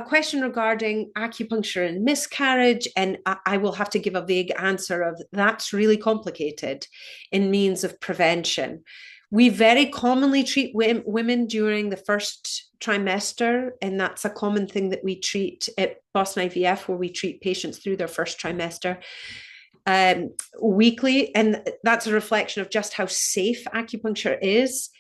question regarding acupuncture and miscarriage, and I will have to give a vague answer of that's really complicated in means of prevention. We very commonly treat women during the first trimester, and that's a common thing that we treat at Boston IVF, where we treat patients through their first trimester weekly, and that's a reflection of just how safe acupuncture is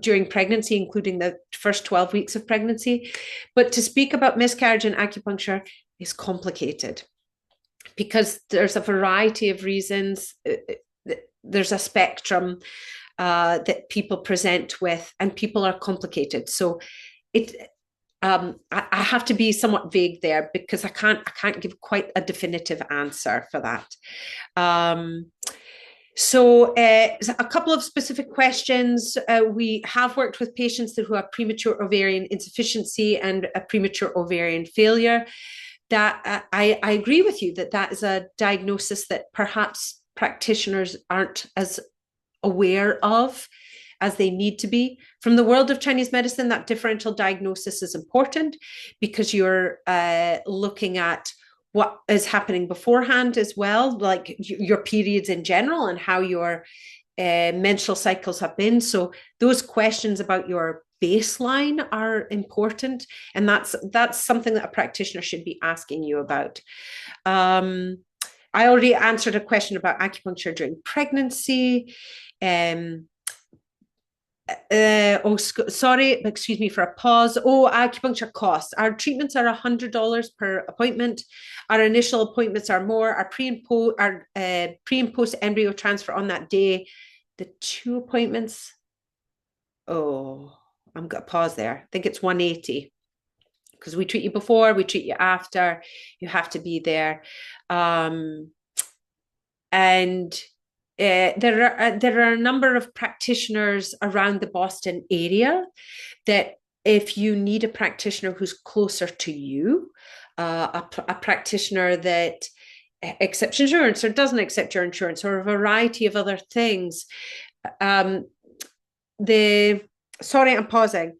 during pregnancy, including the first 12 weeks of pregnancy. But to speak about miscarriage and acupuncture is complicated because there's a variety of reasons. There's a spectrum that people present with, and people are complicated. So I have to be somewhat vague there because I can't give quite a definitive answer for that. So a couple of specific questions. We have worked with patients who have premature ovarian insufficiency and a premature ovarian failure. That I agree with you that is a diagnosis that perhaps practitioners aren't as aware of as they need to be. From the world of Chinese medicine, that differential diagnosis is important because you're looking at what is happening beforehand as well, like your periods in general and how your menstrual cycles have been. So those questions about your baseline are important, and that's something that a practitioner should be asking you about. I already answered a question about acupuncture during pregnancy. Sorry, excuse me for a pause. Acupuncture costs. Our treatments are $100 per appointment. Our initial appointments are more. Our pre and post embryo transfer on that day. The 2 appointments. I'm going to pause there. I think it's $180 because we treat you before, we treat you after. You have to be there, and there are a number of practitioners around the Boston area that if you need a practitioner who's closer to you, a practitioner that accepts insurance or doesn't accept your insurance or a variety of other things. Sorry, I'm pausing.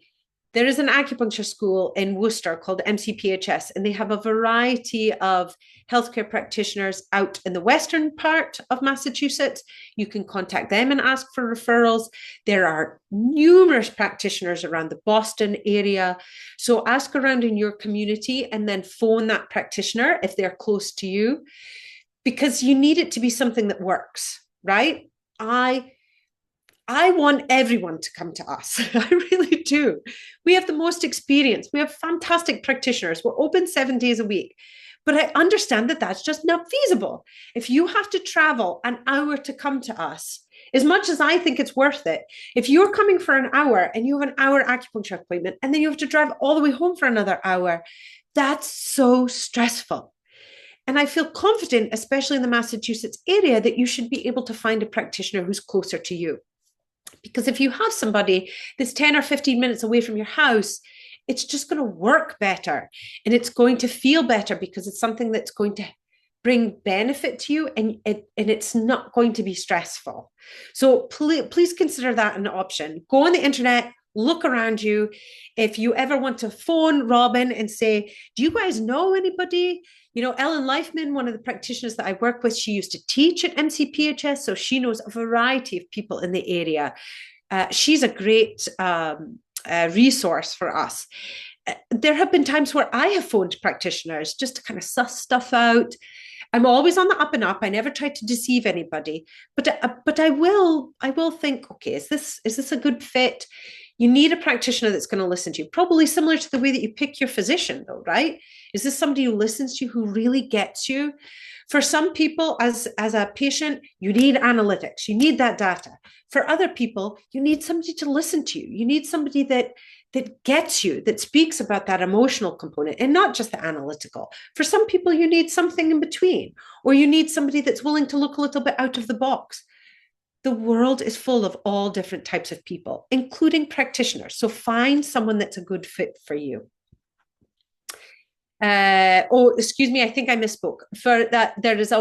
There is an acupuncture school in Worcester called MCPHS, and they have a variety of healthcare practitioners out in the western part of Massachusetts. You can contact them and ask for referrals. There are numerous practitioners around the Boston area. So ask around in your community and then phone that practitioner if they're close to you, because you need it to be something that works, right? I want everyone to come to us. I really do. We have the most experience. We have fantastic practitioners. We're open 7 days a week. But I understand that that's just not feasible. If you have to travel an hour to come to us, As much as I think it's worth it, if you're coming for an hour and you have an hour acupuncture appointment and then you have to drive all the way home for another hour, that's so stressful. And I feel confident, especially in the Massachusetts area, that you should be able to find a practitioner who's closer to you. Because if you have somebody that's 10 or 15 minutes away from your house, it's just going to work better and it's going to feel better because it's something that's going to bring benefit to you, and it's not going to be stressful. So please consider that an option. Go on the internet, look around you. If you ever want to phone Robin and say, do you guys know anybody? You know, Ellen Leifman, one of the practitioners that I work with, she used to teach at MCPHS, so she knows a variety of people in the area. She's a great resource for us. There have been times where I have phoned practitioners just to kind of suss stuff out. I'm always on the up and up. I never try to deceive anybody, but I will think, okay, is this a good fit? You need a practitioner that's going to listen to you, probably similar to the way that you pick your physician, though, right? Is this somebody who listens to you, who really gets you? For some people, as a patient, you need analytics, you need that data. For other people, you need somebody to listen to you. You need somebody that gets you, that speaks about that emotional component and not just the analytical. For some people, you need something in between, or you need somebody that's willing to look a little bit out of the box. The world is full of all different types of people, including practitioners. So find someone that's a good fit for you. Excuse me, I think I misspoke. For that, there is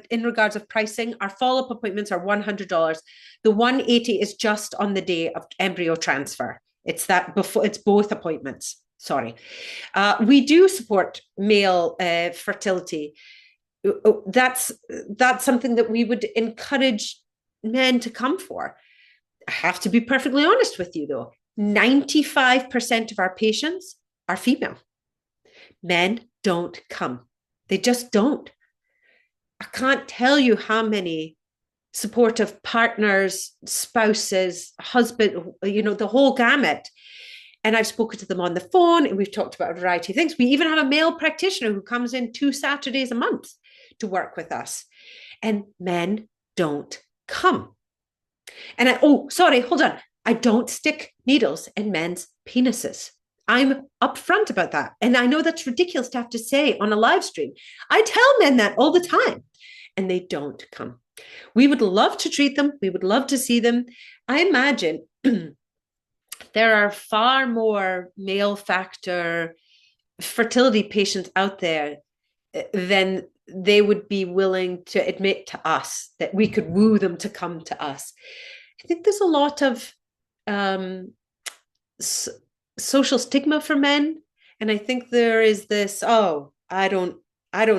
in regards of pricing, our follow-up appointments are $100. The $180 is just on the day of embryo transfer. It's that before, it's both appointments. Sorry. We do support male fertility. That's something that we would encourage men to come for. I have to be perfectly honest with you, though. 95% of our patients are female. Men don't come. They just don't. I can't tell you how many supportive partners, spouses, husband, you know, the whole gamut. And I've spoken to them on the phone and we've talked about a variety of things. We even have a male practitioner who comes in 2 Saturdays a month to work with us. And men don't come. And hold on. I don't stick needles in men's penises. I'm upfront about that. And I know that's ridiculous to have to say on a live stream. I tell men that all the time and they don't come. We would love to treat them. We would love to see them. I imagine there are far more male factor fertility patients out there than they would be willing to admit to us that we could woo them to come to us. I think there's a lot of social stigma for men, and I think there is this, I don't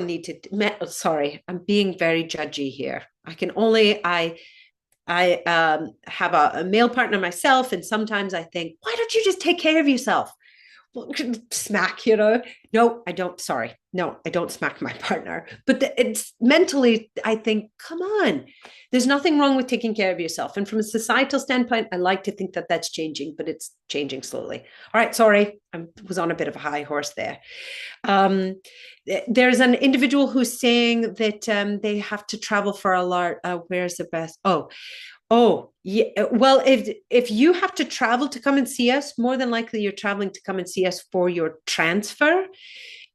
need to, sorry, I'm being very judgy here. I have a male partner myself, and sometimes I think, why don't you just take care of yourself? Smack, you know. No, I don't. Sorry. No, I don't smack my partner. But it's mentally, I think, come on. There's nothing wrong with taking care of yourself. And from a societal standpoint, I like to think that that's changing, but it's changing slowly. All right. Sorry. I was on a bit of a high horse there. There's an individual who's saying that they have to travel for a large, where's the best? Oh, yeah. Well, if you have to travel to come and see us, more than likely you're traveling to come and see us for your transfer.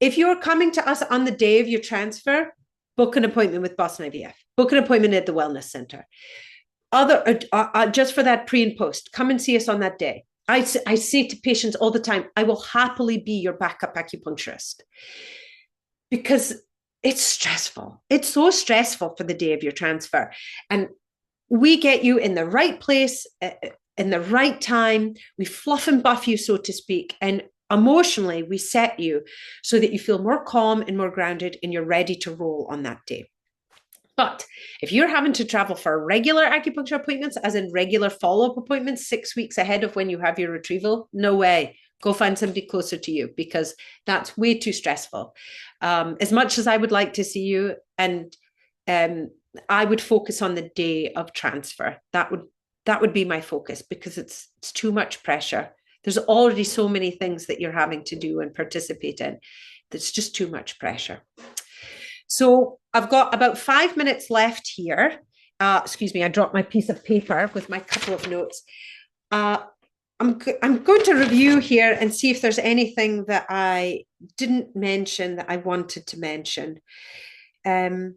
If you're coming to us on the day of your transfer, book an appointment with Boston IVF. Book an appointment at the Wellness Center. Just for that pre and post, come and see us on that day. I say to patients all the time, I will happily be your backup acupuncturist because it's stressful. It's so stressful for the day of your transfer. And we get you in the right place, in the right time. We fluff and buff you, so to speak. And emotionally, we set you so that you feel more calm and more grounded and you're ready to roll on that day. But if you're having to travel for regular acupuncture appointments, as in regular follow-up appointments, 6 weeks ahead of when you have your retrieval, no way. Go find somebody closer to you because that's way too stressful. As much as I would like to see you, and I would focus on the day of transfer. That would be my focus because it's too much pressure. There's already so many things that you're having to do and participate in. That's just too much pressure. So I've got about 5 minutes left here. excuse me, I dropped my piece of paper with my couple of notes. I'm going to review here and see if there's anything that I didn't mention that I wanted to mention. Throw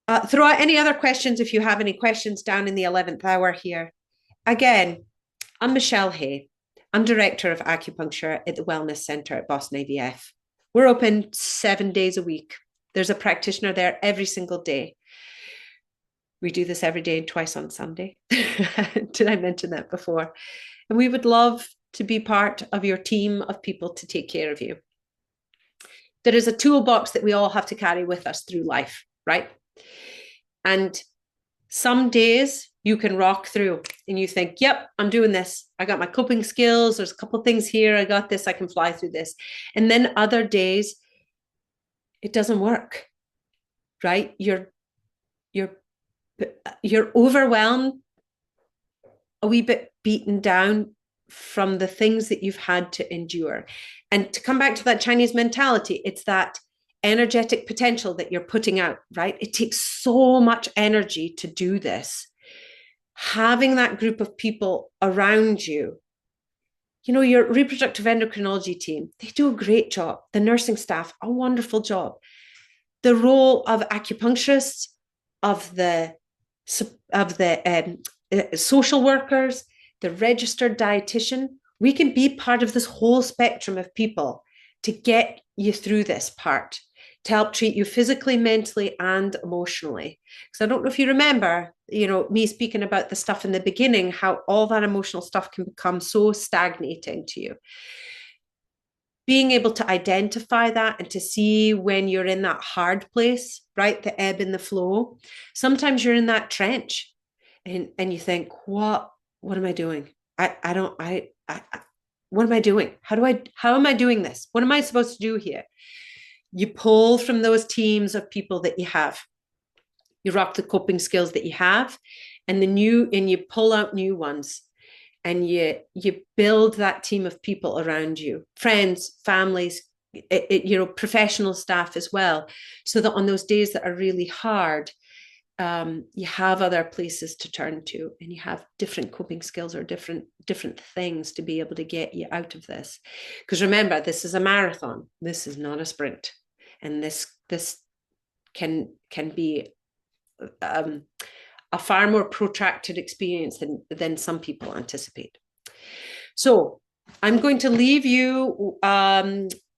out any other questions if you have any questions down in the 11th hour here. Again, I'm Michelle Hay. I'm Director of Acupuncture at the Wellness Centre at Boston IVF. We're open 7 days a week. There's a practitioner there every single day. We do this every day and twice on Sunday. Did I mention that before? And we would love to be part of your team of people to take care of you. There is a toolbox that we all have to carry with us through life, right? And some days you can rock through and you think, yep, I'm doing this. I got my coping skills. There's a couple of things here. I got this. I can fly through this. And then other days, it doesn't work, right? You're overwhelmed, a wee bit beaten down from the things that you've had to endure. And to come back to that Chinese mentality, it's that energetic potential that you're putting out, right? It takes so much energy to do this. Having that group of people around you, you know, your reproductive endocrinology team, they do a great job. The nursing staff, a wonderful job. The role of acupuncturists, of the social workers, the registered dietitian, we can be part of this whole spectrum of people to get you through this part, to help treat you physically, mentally, and emotionally. Because I don't know if you remember, you know, me speaking about the stuff in the beginning, how all that emotional stuff can become so stagnating to you. Being able to identify that and to see when you're in that hard place, right? The ebb and the flow. Sometimes you're in that trench and you think, what am I doing? What am I doing? How am I doing this? What am I supposed to do here? You pull from those teams of people that you have. You rock the coping skills that you have, and you pull out new ones, and you build that team of people around you, friends, families, you know, professional staff as well, so that on those days that are really hard, you have other places to turn to, and you have different coping skills or different things to be able to get you out of this. Because remember, this is a marathon. This is not a sprint, and this can be a far more protracted experience than some people anticipate. So I'm going to leave you,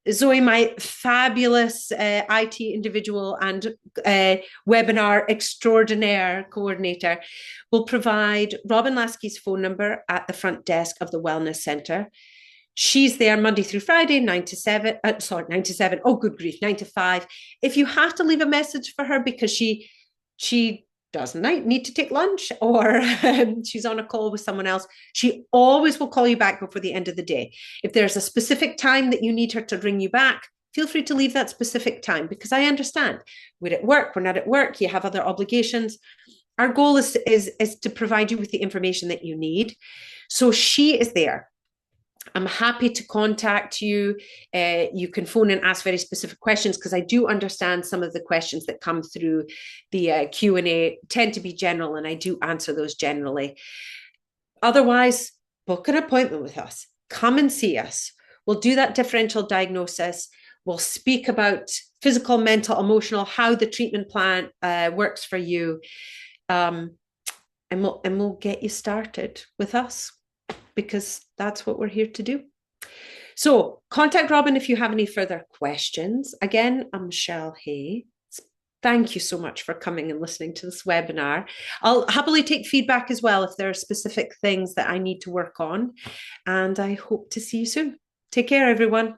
Zoe, my fabulous IT individual and webinar extraordinaire coordinator, will provide Robin Lasky's phone number at the front desk of the Wellness Centre. She's there Monday through Friday, 9 to 7. 9 to 7. Oh, good grief, 9 to 5. If you have to leave a message for her because she doesn't need to take lunch, or she's on a call with someone else, she always will call you back before the end of the day. If there's a specific time that you need her to ring you back, feel free to leave that specific time, because I understand we're at work, we're not at work, you have other obligations. Our goal is to provide you with the information that you need. So she is there. I'm happy to contact you. You can phone and ask very specific questions, because I do understand some of the questions that come through the Q&A tend to be general, and I do answer those generally. Otherwise, book an appointment with us. Come and see us. We'll do that differential diagnosis. We'll speak about physical, mental, emotional, how the treatment plan works for you. And we'll get you started with us, because that's what we're here to do. So contact Robin if you have any further questions. Again, I'm Michelle Hay. Thank you so much for coming and listening to this webinar. I'll happily take feedback as well if there are specific things that I need to work on. And I hope to see you soon. Take care, everyone.